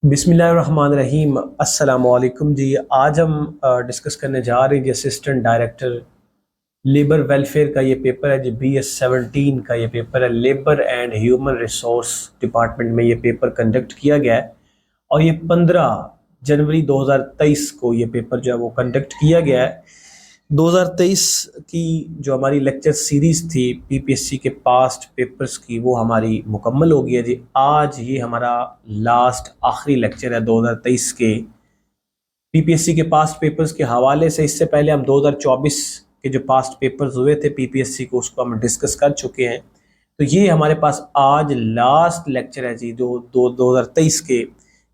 बिस्मिल्लाहिर्रहमानिर्रहीम। अस्सलाम वालेकुम जी। आज हम डिस्कस करने जा रहे हैं जी असिस्टेंट डायरेक्टर लेबर वेलफेयर का ये पेपर है जी। BS17 का ये पेपर है। Labour and human resource department में ये पेपर कंडक्ट किया गया है और ये 15 जनवरी 2023 को ये पेपर जो है वो कंडक्ट किया गया है। 2023 की जो हमारी लेक्चर सीरीज थी पीपीएससी के पास्ट पेपर्स की, वो हमारी मुकम्मल हो गई है जी। आज ये हमारा लास्ट आखिरी लेक्चर है 2023 के पीपीएससी के पास्ट पेपर्स के हवाले से। इससे पहले हम 2024 के जो पास्ट पेपर्स हुए थे पीपीएससी को, उसको हम डिस्कस कर चुके हैं। तो ये हमारे पास आज लास्ट लेक्चर है जी। 2023 के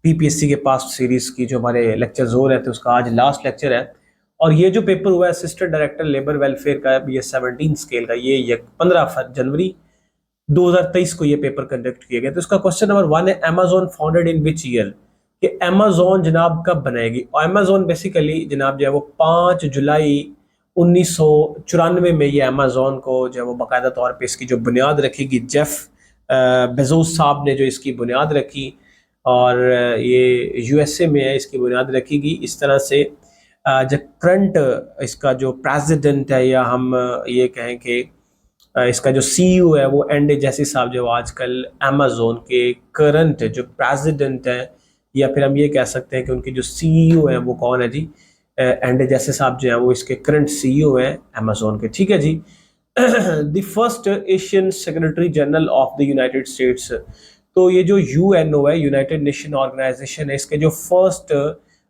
पीपीएससी के पास्ट सीरीज की जो हमारे लेक्चर्स हो रहे थे उसका आज लास्ट लेक्चर है। और ये जो पेपर हुआ है असिस्टेंट डायरेक्टर लेबर वेलफेयर का BS17 स्केल का, ये 15 जनवरी 2023 को ये पेपर कंडक्ट किया गया। तो इसका क्वेश्चन नंबर 1 है, Amazon founded in which year? कि अमेजोन जनाब कब बनाएगी? और अमेजोन बेसिकली जनाब जो है वो 5 जुलाई 1994 में ये अमेजोन को जो है वो बाकायदा तौर पे इसकी जो बुनियाद रखेगी जेफ बेजोस साहब ने जो इसकी बुनियाद रखी, और ये यूएसए में है, इसकी बुनियाद रखेगी। इस तरह से जो करंट इसका जो प्रेसिडेंट है, या हम ये कहें कि इसका जो सीईओ है वो एंडे जैसी साहब जो आजकल अमेजोन के करंट जो प्रेसिडेंट है, या फिर हम ये कह सकते हैं कि उनकी जो सीईओ है वो कौन है जी? एंडे जैसे साहब जो है वो इसके करंट सीईओ है अमेजोन के। ठीक है जी। The first Asian secretary general of the United States. तो ये जो यूएनओ है, यूनाइटेड नेशन ऑर्गेनाइजेशन है, इसके जो फर्स्ट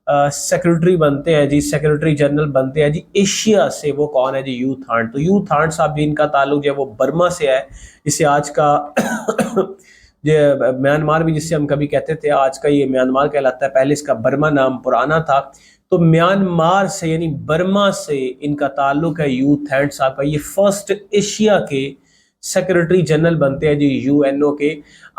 सेक्रेटरी बनते हैं जी, सेक्रेटरी जनरल बनते हैं जी एशिया से, वो कौन है जी? यू थांट। तो यू थांट साहब जी, इनका ताल्लुक जो है वो बर्मा से है, जिसे आज का जो म्यांमार भी जिससे हम कभी कहते थे, आज का ये म्यांमार कहलाता है, पहले इसका बर्मा नाम पुराना था। तो म्यांमार से यानी बर्मा से इनका ताल्लुक है यू थांट साहब का। ये फर्स्ट एशिया के सेक्रेटरी जनरल बनते हैं जी यूएनओ के।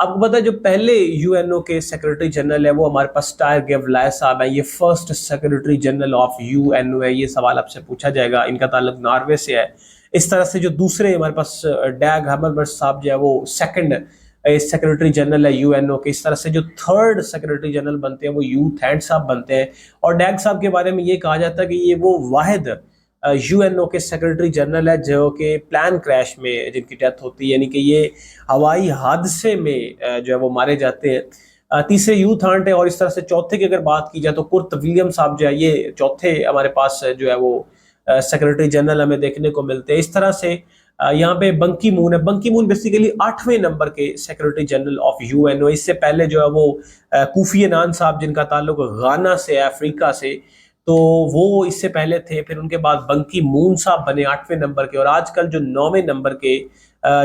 आपको पता है जो पहले यूएनओ के सेक्रेटरी जनरल है वो हमारे पास टायर गेवलाय साहब है। ये first secretary general of UNO है। ये सवाल आपसे पूछा जाएगा। इनका ताल्लुक नॉर्वे से है। इस तरह से जो दूसरे हमारे पास डैग हैमरबर्ट साहब जो है वो सेकंड सेक्रेटरी जनरल है यूएनओ के। इस तरह से जो थर्ड सेक्रेटरी जनरल बनते हैं वो यू थैंट साहब बनते हैं। और डैग साहब के बारे में ये कहा जाता है कि ये वो वाहिद यूएनओ के सेक्रेटरी जनरल है जो कि प्लान क्रैश में जिनकी डेथ होती है, यानी कि ये हवाई हादसे में जो है वो मारे जाते हैं। तीसरे यू थांट है। और इस तरह से चौथे की अगर बात की जाए तो कुर्ट विलियम साहब जो है, ये चौथे हमारे पास जो है वो सेक्रेटरी जनरल हमें देखने को मिलते हैं। इस तरह से यहाँ पे बंकी मून है। बंकी मून बेसिकली 8वें नंबर के सेक्रेटरी जनरल ऑफ यूएनओ। इससे पहले जो है वो कोफी अन्नान साहब, जिनका ताल्लुक गाना से है, अफ्रीका से, तो वो इससे पहले थे। फिर उनके बाद बंकी मून साहब बने 8वें नंबर के। और आजकल जो 9वें नंबर के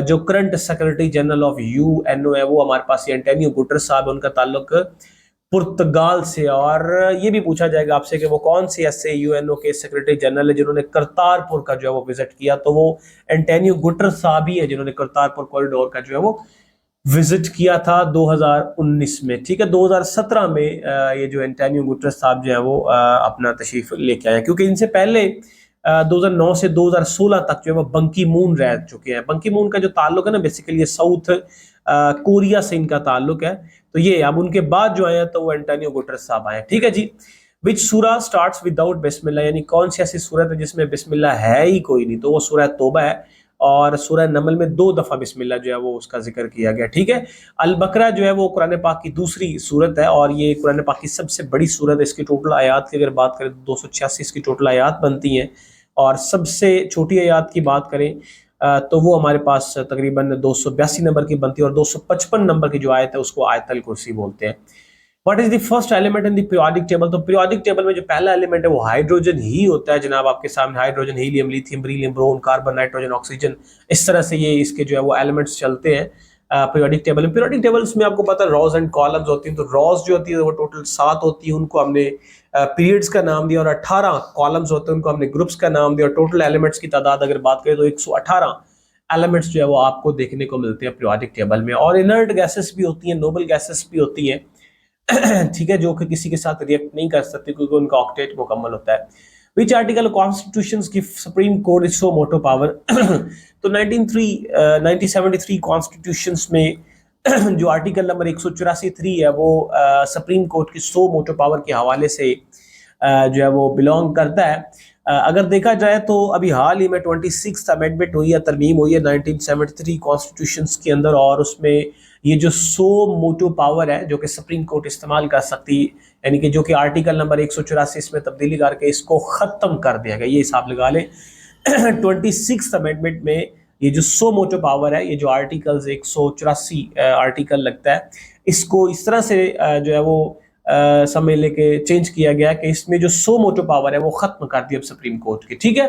जो current secretary general of UNO है वो हमारे पास एंटोनियो गुटरेस साहब, उनका ताल्लुक पुर्तगाल से। और ये भी पूछा जाएगा आपसे कि वो कौन से ऐसे यूएनओ के सेक्रेटरी जनरल है जिन्होंने करतारपुर का जो है वो विजिट किया? तो वो एंटोनियो गुटरेस साहब ही है जिन्होंने करतारपुर कॉरिडोर का जो है वो विजिट किया था 2019 में। ठीक है, 2017 में ये जो एंटोनियो गुटरेस साहब जो है वो अपना तशरीफ लेके आए, क्योंकि इनसे पहले 2009 से 2016 तक जो है वो बंकी मून रह चुके हैं। बंकी मून का जो ताल्लुक है ना, बेसिकली ये साउथ कोरिया से इनका ताल्लुक है। तो ये अब उनके बाद जो आए तो वो एंटोनियो गुटरेस साहब आए। ठीक है जी। विच सूरा स्टार्ट्स विदाउट बिस्मिल्लाह, यानी कौन सी ऐसी सूरत है जिसमें बिस्मिल्लाह है ही कोई नहीं? तो वो सूरह तौबा है। और सूरह नमल में 2 दफा बिस्मिल्लाह जो है वो उसका जिक्र किया गया। ठीक है। अल बकरा जो है वो कुरान पाक की दूसरी सूरत है, और ये कुरान पाक की सबसे बड़ी सूरत है। इसकी टोटल आयात की अगर बात करें तो 286 इसकी टोटल आयात बनती हैं। और सबसे छोटी आयात की बात करें तो वो हमारे पास तकरीबन 282 नंबर की बनती है। और 255 नंबर की जो आयत है उसको आयतल कुर्सी बोलते हैं। What is the first element in the periodic table? तो पीरियोडिक टेबल में जो पहला एलिमेंट है वो हाइड्रोजन ही होता है जनाब। आपके सामने hydrogen, helium, lithium, beryllium, boron, carbon, nitrogen, oxygen, इस तरह से ये इसके जो है वो एलिमेंट्स चलते हैं पीरियोडिक टेबल में। पीरियोडिक टेबल्स में आपको पता है रॉज एंड कॉलम्स होती हैं। तो रॉज जो होती है वो टोटल 7 होती है, उनको हमने पीरियड्स का नाम दिया। और 18 कॉलम्स होते हैं, उनको हमने ग्रुप्स का नाम दिया। और टोटल एलिमेंट्स की तादाद अगर बात करें तो 118 एलिमेंट्स जो है वो आपको देखने को मिलते हैं पीरियोडिक टेबल में। और इनर्ट गैसेस भी होती हैं, नोबल गैसेस भी होती हैं। ठीक है, जो कि किसी के साथ रिएक्ट नहीं कर सकती क्योंकि उनका ऑक्टेट मुकम्मल होता है। विच आर्टिकल कॉन्स्टिट्यूशन की supreme court is suo motu power? तो 1973 कॉन्स्टिट्यूशन में जो आर्टिकल नंबर 184(3) है वो सुप्रीम कोर्ट की 100 मोटो पावर के हवाले से जो है वो बिलोंग करता है। अगर देखा जाए तो अभी हाल ही में 26th अमेंडमेंट हुई है, तरमीम हुई है 1973 कॉन्स्टिट्यूशन के अंदर, और उसमें ये जो 100 मोटो पावर है जो कि सुप्रीम कोर्ट इस्तेमाल कर सकती, यानी कि जो कि आर्टिकल नंबर 184 इसमें तब्दीली करके इसको ख़त्म कर दिया गया, ये हिसाब लगा लें। 26th अमेंडमेंट में ये जो 100 मोटो पावर है, ये जो आर्टिकल्स 184 आर्टिकल लगता है, इसको इस तरह से जो है वो समझ लेके चेंज किया गया कि इसमें जो 100 मोटो पावर है वो खत्म कर दी अब सुप्रीम कोर्ट की, ठीक है।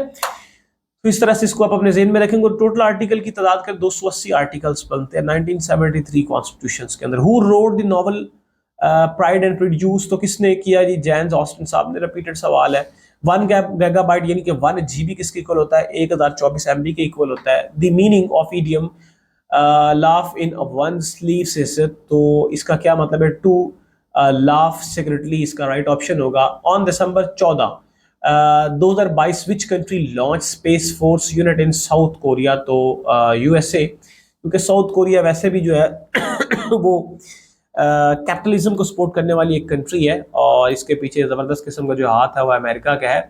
तो इस तरह से इसको आप अपने ज़हन में रखेंगे। टोटल आर्टिकल की तादाद कर 280 आर्टिकल्स बनते हैं 1973 कॉन्स्टिट्यूशन के अंदर। Who wrote the novel pride and produce, तो किसने किया जी? जैम्स ऑस्टिन साहब ने। रिपीटेड सवाल है। 1 गीगाबाइट यानी कि 1 GB किसके इक्वल होता है? 1024 MB के इक्वल होता है। The meaning of idiom laugh in one sleeve से, तो इसका क्या मतलब है? टू लाफ सिक्रेटली, इसका राइट ऑप्शन होगा। On December 14 2022 which country launch space force unit in south Korea, तो USA, क्योंकि साउथ कोरिया वैसे भी जो है वो कैपिटलिज्म को सपोर्ट करने वाली एक कंट्री है, और इसके पीछे ज़बरदस्त किस्म का जो हाथ है वो अमेरिका का है,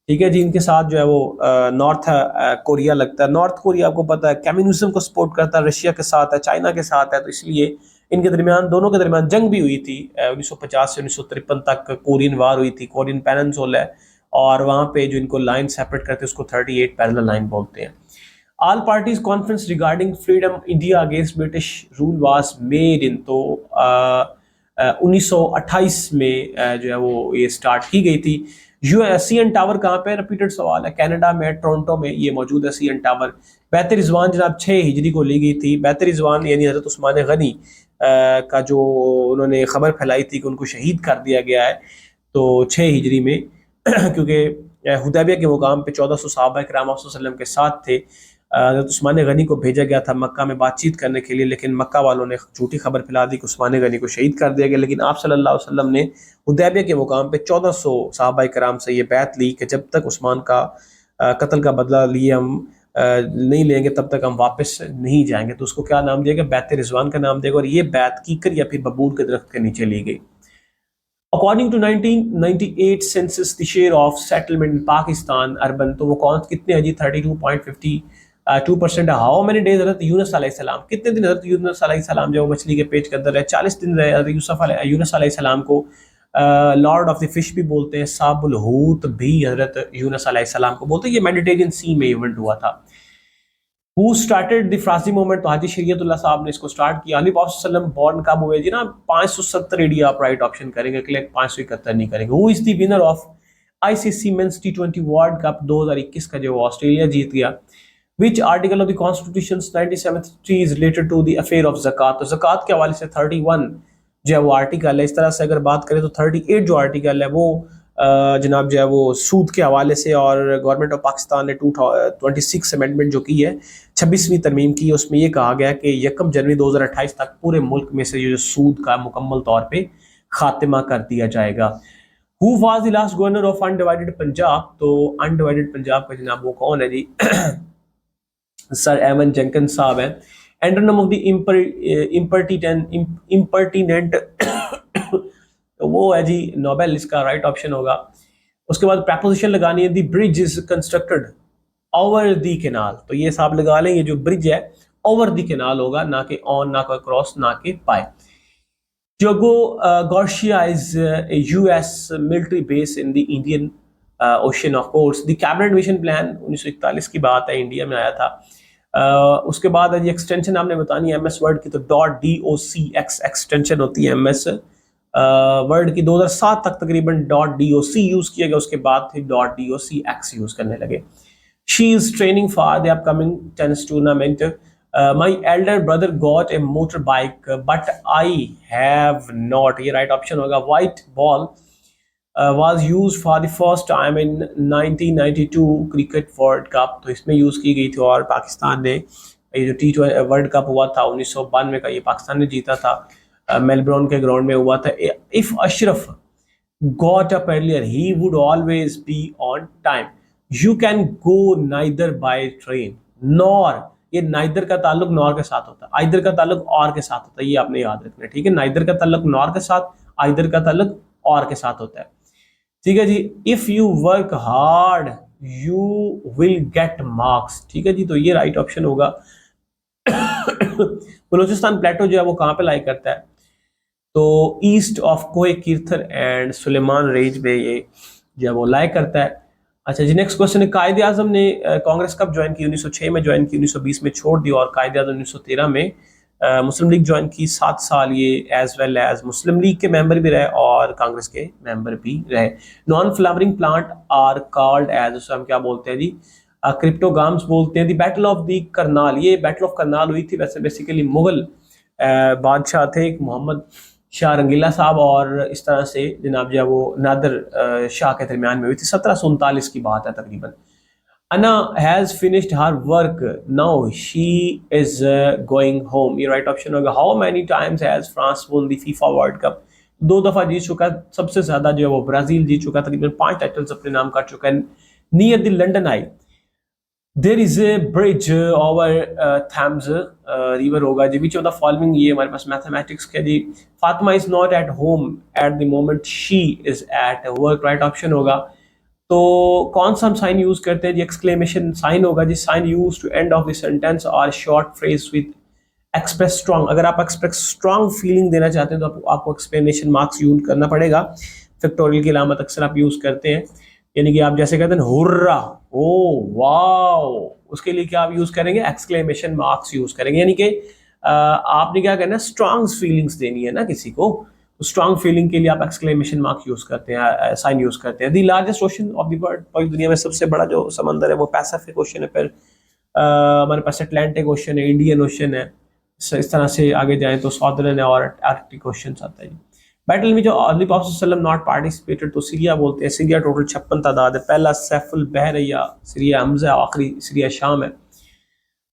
ठीक है जी। इनके साथ जो है वो नॉर्थ कोरिया लगता है। नॉर्थ कोरिया आपको पता है कम्युनिज्म को सपोर्ट करता है, रशिया के साथ है, चाइना के साथ है, तो इसलिए इनके दरमियान, दोनों के दरमियान जंग भी हुई थी। 1950 से 1953 तक कोरियन वार हुई थी। कोरियन पेनिनसुला है, और वहाँ पे जो इनको लाइन सेपरेट करते हैं उसको 38 पैरेलल लाइन बोलते हैं। All parties conference regarding freedom India against British rule was made in, तो 1928 में जो है वो ये स्टार्ट की गई थी। CN टावर कहाँ पे? रिपीटेड सवाल है। कनाडा में, टोरंटो में ये मौजूद है CN टावर। बैत रिजवान जनाब 6 हिजरी को ली गई थी। बैत रिजवान यानी हज़रत उस्मान गनी का जो उन्होंने खबर फैलाई थी कि उनको शहीद कर दिया गया है, तो 6 हिजरी में क्योंकि हुदैबिया के मुकाम पे 1400 सहाबा किराम वसल्लम के साथ थे। हज़रत उस्मान गनी को भेजा गया था मक्का में बातचीत करने के लिए, लेकिन मक्का वालों ने झूठी खबर फैला दी कि उस्मान गनी को शहीद कर दिया गया। लेकिन आप सल्लल्लाहु अलैहि वसल्लम ने हुदैबिया के मुकाम पे 1400 सहाबा किराम से ये बैत ली कि जब तक उस्मान का कत्ल का बदला लिए हम नहीं लेंगे तब तक हम वापस नहीं जाएंगे। तो उसको क्या नाम दिया गया? बैत रिजवान का नाम दिया गया, और ये बैत कीकर या फिर बबूल के दरख्त के नीचे ली गई। According to 1998 census the share of settlement in Pakistan urban, तो वो कौन कितने है जी? 32.52% है। हाउ मेनी डेज हज़रत यूनुस अलैहिस्सलाम, कितने दिन हज़रत यूनुस अलैहिस्सलाम जो मछली के पेट के अंदर रहे? 40 दिन रहे हज़रत यूनुस अलैहिस्सलाम को। लॉर्ड ऑफ द फिश भी बोलते हैं, साबुल हूत भी हज़रत यूनुस अलैहिस्सलाम को बोलते हैं। ये मेडिटेरियन सी में इवेंट हुआ था। Who started the फ्रांसी मूवमेंट, तो हाजी शरीयतुल्लाह साहब ने इसको स्टार्ट किया। अली पाक बॉर्न कब हुए जी? ना 570 AD आप राइट ऑप्शन करेंगे, क्लिक 571 नहीं करेंगे। Who is the winner of ICC men's T20 world cup 2021 का जो ऑस्ट्रेलिया जीत गया? Which article of the constitution 1973 is related to the affair of ज़कात, तो ज़कात के हवाले से 31 जो है वो आर्टिकल है। इस तरह से अगर बात करें तो 38 जो आर्टिकल है वो जनाब जो है वो सूद के हवाले से, और गवर्नमेंट ऑफ पाकिस्तान ने 26 अमेंडमेंट जो की है, 26वीं तरमीम की, उसमें ये कहा गया कि 1 जनवरी 2028 तक पूरे मुल्क में से जो सूद का मुकम्मल तौर पे खात्मा कर दिया जाएगा। Who was the last governor of undivided Punjab, तो अनडिवाइडेड पंजाब का जनाब वो कौन है जी? सर एवन जेंकिंस साहब हैं। एंड्रोनम ऑफ द इम्पर्टिनेंट तो वो है जी नोबेल, इसका राइट ऑप्शन होगा। उसके बाद प्रपोजिशन लगानी है, the bridge is constructed over the canal, तो ये साहब लगा लें, ये जो ब्रिज है ओवर दी कैनाल होगा, ना कि ऑन, ना कोई क्रॉस, ना कि बाय। जोगो Garcia is US military base in the Indian ocean of course. The cabinet mission plan 1941 की बात है, इंडिया में आया था। उसके बाद है जी एक्सटेंशन आपने बतानी है MS वर्ड की, तो .docx एक्सटेंशन होती है MS वर्ड की। 2007 तक तकरीबन .doc यूज किया गया, उसके बाद फिर .docx यूज करने लगे। She is training for the upcoming tennis tournament. My elder brother got a motor bike but I have not, ये राइट ऑप्शन होगा। White ball was used for the first time in 1992 cricket world cup, तो इसमें use की गई थी, और पाकिस्तान ने ये जो T20 वर्ल्ड कप हुआ था 1992 का, ये पाकिस्तान ने जीता था, मेलबोर्न के ग्राउंड में हुआ था। If Ashraf got up earlier he would always be on time. You can go neither by train nor ये नाइदर का ताल्लुक नॉर के साथ होता है, आइदर का ताल्लुक और के साथ होता है, ये आपने याद रखना है, ठीक है। नाइदर का ताल्लुक नॉर के साथ, आइदर का ताल्लुक और के साथ होता है, ठीक है जी। If you work hard you will get marks, ठीक है जी। तो ये राइट ऑप्शन होगा। बलूचिस्तान प्लेटो जो है वो कहाँ पे लाई करता है, तो ईस्ट ऑफ कोहे कीर्थर एंड सुलेमान रेंज में ये जो है वो लाई करता है। अच्छा जी, नेक्स्ट क्वेश्चन है, कायदे आजम ने कांग्रेस कब ज्वाइन की? 1906 में ज्वाइन की, 1920 में छोड़ दी, और कायदे आजम 1913 में मुस्लिम लीग ज्वाइन की। 7 साल ये as well as Muslim League के मेंबर भी रहे और कांग्रेस के मेंबर भी रहे। Non flowering plant are called as, उसे हम क्या बोलते हैं जी? क्रिप्टोगाम्स बोलते हैं। The battle of the Karnal, ये बैटल ऑफ करनाल हुई थी, वैसे बेसिकली मुगल बादशाह थे एक मोहम्मद शाह रंगीला साहब, और इस तरह से जनाब जो है वो नादर शाह के दरमियान में हुई थी। 1739 की बात है तकरीबन। अना has finished her work now she is going home, ये राइट ऑप्शन होगा। How many times has France won the FIFA world cup, 2 दफा जीत चुका है, सबसे ज्यादा जो है वो ब्राजील जीत चुका है, तकरीबन 5 टाइटल्स अपने नाम कर चुका है। Near the London eye there is a bridge over Thames river होगा जी। विच ऑफ द फॉलोइंग, ये हमारे पास मैथमेटिक्स के जी। Fatima is not at home at the moment she is at work, right option होगा। तो कौन सा हम साइन यूज करते हैं जी? एक्सक्लेमेशन साइन होगा जी। Sign use to end of the sentence और short phrase with express strong, अगर आप एक्सप्रेस स्ट्रॉन्ग फीलिंग देना चाहते हैं तो आपको एक्सप्लेनेशन मार्क्स यूज करना पड़ेगा। फैक्टोरियल की अलामत अक्सर आप यूज करते हैं, यानी कि आप जैसे कहते हैं हुर्रा, ओ वाओ, उसके लिए क्या आप यूज करेंगे? एक्सक्लेमेशन मार्क्स यूज करेंगे। यानी कि आपने क्या करना है, स्ट्रॉन्ग फीलिंग्स देनी है ना किसी को, स्ट्रॉन्ग फीलिंग के लिए आप एक्सक्लेमेशन मार्क्स यूज करते हैं, साइन यूज करते हैं। The largest ocean of the world, पूरी दुनिया में सबसे बड़ा जो समंदर है वो पैसिफिक ओशन है, फिर हमारे पास अटलांटिक ओशन है, इंडियन ओशन है, इस तरह से आगे जाएं तो सॉदर्न है और आर्कटिक ओशन आता है। बैटल में जो नबी पाक सल्लल्लाहु नॉट पार्टिसिपेटेड, तो सीरिया बोलते हैं। सीरिया टोटल 56 तादाद है, पहला सैफुल बहर या सीरिया हमजा, आखिरी सीरिया शाम है।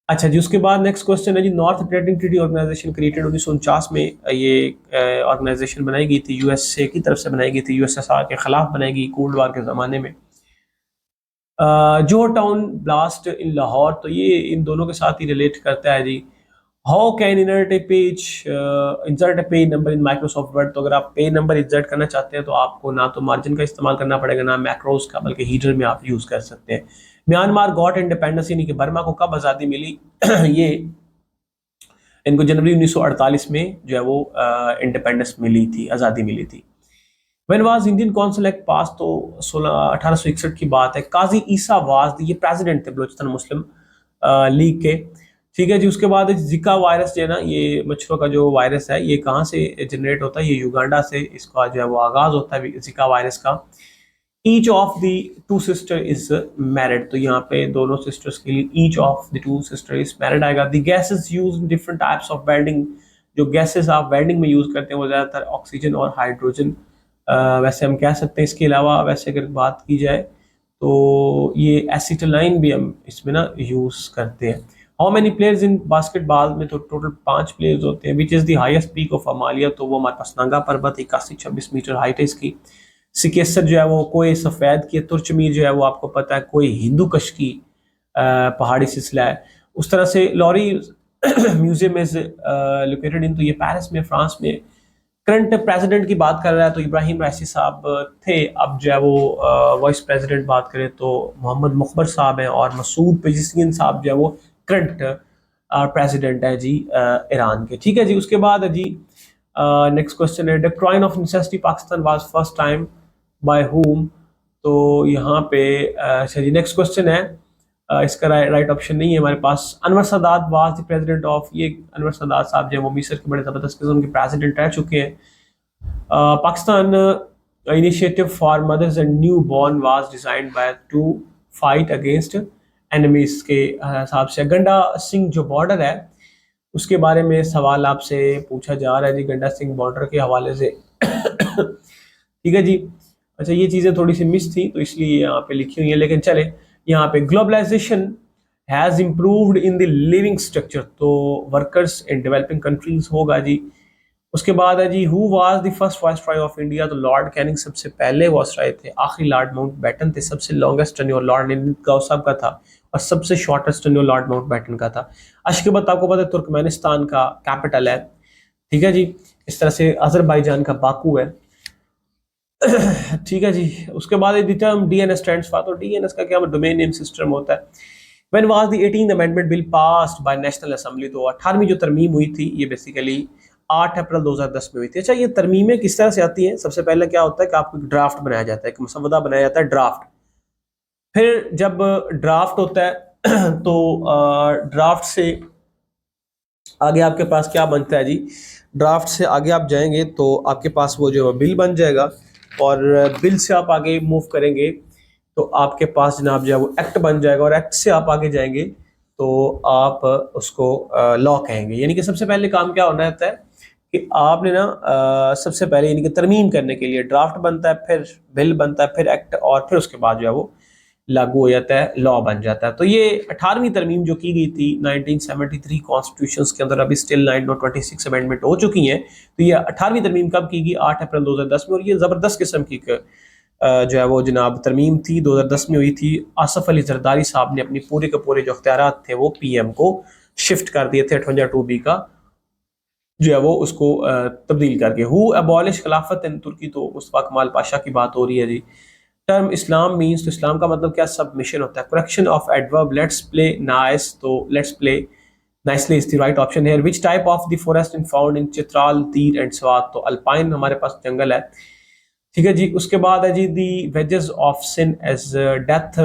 अच्छा जी, उसके बाद नेक्स्ट क्वेश्चन है जी, North Atlantic Treaty Organization created 1949 में, ये ऑर्गेनाइजेशन बनाई गई थी, यूएसए की तरफ से बनाई गई थी, यूएसएसआर के खिलाफ बनाई गई कोल्ड वार के ज़माने में। जोहर टाउन ब्लास्ट इन लाहौर, तो ये इन दोनों के साथ ही रिलेट करता है जी। How can insert a page number in Microsoft Word, तो अगर आप पेज नंबर इंसर्ट करना चाहते हैं तो आपको ना तो मार्जिन का इस्तेमाल करना पड़ेगा ना मैक्रोस का, बल्कि हीटर में आप यूज कर सकते हैं। म्यांमार गॉट इंडिपेंडेंस, यानी कि बर्मा को कब आज़ादी मिली? ये इनको जनवरी 1948 में जो है वो इंडिपेंडेंस मिली थी, आज़ादी मिली थी। When was Indian council act पास, तो 1861 की बात है। काजी ईसा वाज, ये प्रेसिडेंट थे बलूचिस्तान मुस्लिम लीग के, ठीक है जी। उसके बाद जिका वायरस जो है ना, ये मच्छरों का जो वायरस है, ये कहाँ से जनरेट होता है? ये युगांडा से इसका जो है वो आगाज होता है जिका वायरस का। Each of the two sister is married, तो यहाँ पे दोनों सिस्टर्स के लिए each of the two sister is married आएगा। The gases use in different types of welding, जो गैसेस आप वेल्डिंग में यूज करते हैं वो ज़्यादातर ऑक्सीजन और हाइड्रोजन, वैसे हम कह सकते हैं इसके अलावा, वैसे अगर बात की जाए तो ये एसिटिलाइन भी हम इसमें ना यूज करते हैं। How many players in basketball में, तो टोटल 5 प्लेयर्स होते हैं। Which is the highest peak of Himalaya, तो वो हमारे पास नांगा पर्वत 81-26 मीटर हाइट है इसकी। सिकेसर जो है वो कोई सफ़ेद की, तुर्चमीर जो है वो आपको पता है कोई हिंदू कश की पहाड़ी सिलसिला है। उस तरह से Louvre museum is located in, तो ये पेरिस में, फ्रांस में। करंट प्रेसिडेंट की बात कर रहा है तो इब्राहिम रईसी साहब थे, अब जो है वो वाइस प्रेसिडेंट बात करें तो मोहम्मद मुखबर साहब हैं, और मसूद पेजिशियन साहब जो है वो करंट प्रेसिडेंट है जी ईरान के, ठीक है जी। उसके बाद जी नेक्स्ट क्वेश्चन है, doctrine of necessity Pakistan was first time by whom, तो यहाँ पे अच्छा जी नेक्स्ट क्वेश्चन है, इसका राइट ऑप्शन नहीं है हमारे पास। Anwar Sadat was the president of, ये अनवर सादात साहब जो है वो मिस्र के बड़े ज़बरदस्त किस्म के प्रेसिडेंट रह चुके हैं। Pakistan initiative for mothers and new born was designed by two fight against enemies के हिसाब से। गंडा सिंह जो बॉर्डर है उसके बारे में सवाल आपसे पूछा जा रहा है जी, गंडा सिंह बॉर्डर के हवाले से। ठीक है जी। अच्छा, ये चीज़ें थोड़ी सी मिस थी तो इसलिए यहाँ पे लिखी हुई है, लेकिन चले यहाँ पे globalization has improved in the living structure, तो वर्कर्स इन डेवलपिंग कंट्रीज होगा जी। उसके बाद है जी, who was the first viceroy of India, तो लॉर्ड कैनिंग सबसे पहले वाइसरॉय थे। आखिरी लॉर्ड माउंटबेटन थे। सबसे लॉन्गेस्ट टेन्योर लॉर्ड लिथगौ साहब का था और सबसे शॉर्टेस्ट टेन्योर लॉर्ड माउंटबेटन का था। अशखबत आपको पता है तुर्कमेनिस्तान का कैपिटल है, ठीक है जी। इस तरह से अजरबैजान का बाकू है, ठीक है जी। उसके बाद the term DNS stands for, तो डीएनएस का क्या डोमेन नेम सिस्टम होता है। When was the 18th amendment bill passed by national assembly, तो 18वीं जो तरमीम हुई थी ये बेसिकली 8 अप्रैल 2010 में हुई थी। अच्छा, ये तरमीमें किस तरह से आती हैं? सबसे पहले क्या होता है कि आपको एक ड्राफ्ट बनाया जाता है, एक मसवदा बनाया जाता है, ड्राफ्ट। फिर जब ड्राफ्ट होता है तो ड्राफ्ट से आगे आपके पास क्या बनता है जी? ड्राफ्ट से आगे आप जाएंगे तो आपके पास वो जो बिल बन जाएगा, और बिल से आप आगे मूव करेंगे तो आपके पास जनाब जो है वो एक्ट बन जाएगा, और एक्ट से आप आगे जाएंगे तो आप उसको लॉ कहेंगे। यानी कि सबसे पहले काम क्या होना रहता है कि आपने ना सबसे पहले यानी कि तरमीम करने के लिए ड्राफ्ट बनता है, फिर बिल बनता है, फिर एक्ट, और फिर उसके बाद जो है वो लागू हो जाता है, लॉ बन जाता है। तो ये 18वीं तरमीम जो की गई थी 1973 कॉन्स्टिट्यूशन के अंदर, अभी स्टिल 926 अमेंडमेंट हो चुकी हैं। तो ये 18वीं तरमीम कब की गई? 8 अप्रैल 2010 में। और ये ज़बरदस्त किस्म की जो है वो जनाब तरमीम थी, 2010 में हुई थी। आसफ अली जरदारी साहब ने अपनी पूरे के पूरे जो अख्तियारात थे वो पीएम को शिफ्ट कर दिए थे, 58(2)B का जो है वो उसको तब्दील करके। हु अबॉलिश खिलाफत इन तुर्की, तो मुस्तफा कमाल पाशा की बात हो रही है जी। टर्म इस्लाम मीन्स, तो इस्लाम का मतलब क्या? सबमिशन होता है। Correction of adverb, let's play nice, तो let's play nicely is the right option है। Which type of the forest in found in Chitral, Tirah and Swat, तो अल्पाइन हमारे पास जंगल है, ठीक है जी। उसके बाद है जी the wages of sin is death.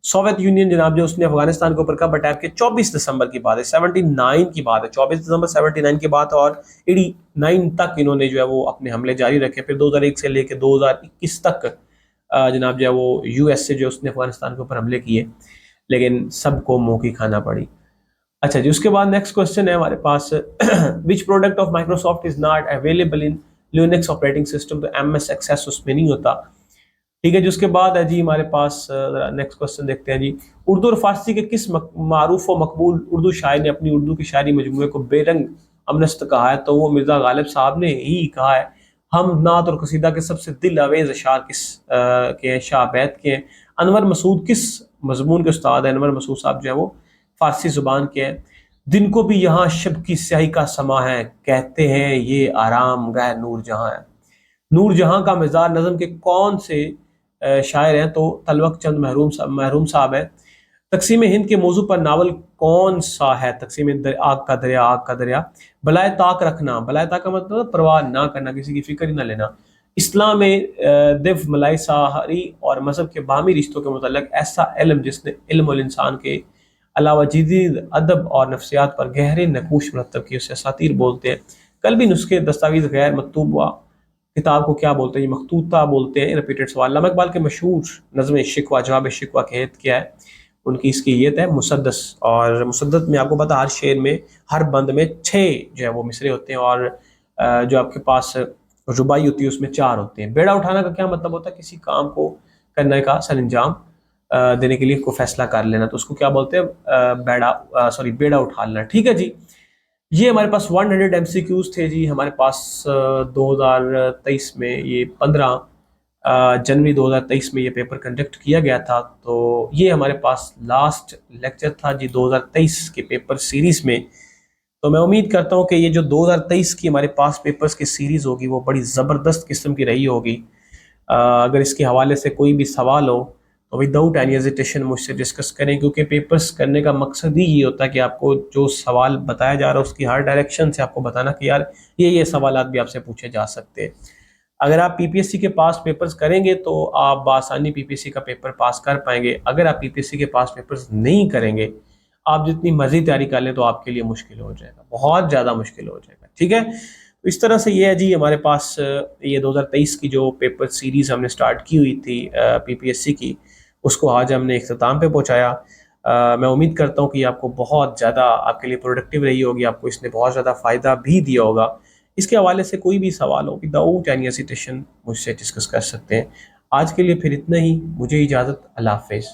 Soviet Union जनाब जो उसने अफगानिस्तान के ऊपर कब अटैक किया? 24 दिसंबर की बात है, 79 की बात है, 24 दिसंबर 79 की बात है। और 89 तक इन्होंने जो है वो अपने हमले जारी रखे। फिर 2001 से लेकर 2021 तक जनाब जो है वो यूएस से जो उसने अफगानिस्तान के ऊपर हमले किए, लेकिन सबको मुंह की खाना पड़ी। अच्छा जी, उसके बाद नेक्स्ट क्वेश्चन है हमारे पास, which product of Microsoft is not available in Linux operating system, तो एमएस एक्सेस उसमें नहीं होता, ठीक है जी। उसके बाद है जी हमारे पास नेक्स्ट क्वेश्चन देखते हैं जी। उर्दू और फारसी के किस मारूफ व मकबूल उर्दू शायर ने अपनी उर्दू की शायरी मजमूए को बेरंग अमनस्त कहा है? तो वो मिर्जा गालिब साहब ने ही कहा है। हम नात और कसीदा के सबसे दिल अवेज अशार किस के हैं? शाह बैत के हैं। अनवर मसूद किस मजमून के उस्ताद हैं? अनवर मसूद साहब जो है वो फारसी जुबान के हैं। दिन को भी यहाँ शब की स्याही का समा है, कहते हैं ये आराम गैर नूर जहाँ है। नूर जहाँ का मिजाज नज़म के कौन से शायर हैं? तो तलवक चंद महरूम साहब हैं। तकसीम हिंद के मौजू पर नावल कौन सा है? तकसीम हिंद, आग का दरिया, आग का दरिया। बलाए ताक रखना, बलाए ताक का मतलब परवाह ना करना, किसी की फिक्र ही ना लेना। इस्लाम में दिव मलाई सहारी और मजहब के बामी रिश्तों के मुतल्लिक ऐसा इल्म जिसने इल्म उल इंसान के अलावा जदीद अदब और नफ्सियात पर गहरे नकूश मुरतब किए, उसे असातीर बोलते हैं। कल भी नुस्खे दस्तावेज गैर मकतूब किताब को क्या बोलते हैं? मखतूता बोलते हैं। रिपीटेड सवाल। लामा इकबाल के मशहूर नज़्म शिकवा, जवाब शिकवा की हैत क्या है? उनकी इसकी हैत है मुसद्दस। और मुसद्दस में आपको पता हर शेर में, हर बंद में 6 जो है वो मिसरे होते हैं, और जो आपके पास रुबाई होती है उसमें 4 होते हैं। बेड़ा उठाना का क्या मतलब होता है? किसी काम को करने का सर अंजाम देने के लिए को फैसला कर लेना, तो उसको क्या बोलते हैं? बेड़ा उठा लेना, ठीक है जी। ये हमारे पास 100 MCQs थे जी हमारे पास 2023 में। ये 15 जनवरी 2023 में ये पेपर कंडक्ट किया गया था। तो ये हमारे पास लास्ट लेक्चर था जी 2023 के पेपर सीरीज में। तो मैं उम्मीद करता हूँ कि ये जो 2023 की हमारे पास पेपर्स की सीरीज होगी वो बड़ी ज़बरदस्त किस्म की रही होगी। अगर इसके हवाले से कोई भी सवाल हो तो विदाउट एनी हेजिटेशन मुझसे डिस्कस करें, क्योंकि पेपर्स करने का मकसद ही ये होता है कि आपको जो सवाल बताया जा रहा है उसकी हर डायरेक्शन से आपको बताना कि यार ये सवाल भी आपसे पूछे जा सकते हैं। अगर आप पीपीएससी के पास पेपर्स करेंगे तो आप बआसानी पीपीएससी का पेपर पास कर पाएंगे। अगर आप पीपीएससी के पास पेपर्स नहीं करेंगे, आप जितनी मर्जी तैयारी कर लें तो आपके लिए मुश्किल हो जाएगा, बहुत ज़्यादा मुश्किल हो जाएगा, ठीक है। तो इस तरह से ये है जी हमारे पास ये 2023 की जो पेपर सीरीज़ हमने स्टार्ट की हुई थी पीपीएससी की, उसको आज हमने इख्तिताम पे पहुंचाया। मैं उम्मीद करता हूं कि आपको बहुत ज़्यादा आपके लिए प्रोडक्टिव रही होगी, आपको इसने बहुत ज़्यादा फ़ायदा भी दिया होगा। इसके हवाले से कोई भी सवाल हो विदाउट एनी हेजिटेशन मुझसे डिस्कस कर सकते हैं। आज के लिए फिर इतना ही, मुझे इजाज़त, अल्लाह हाफ़िज़।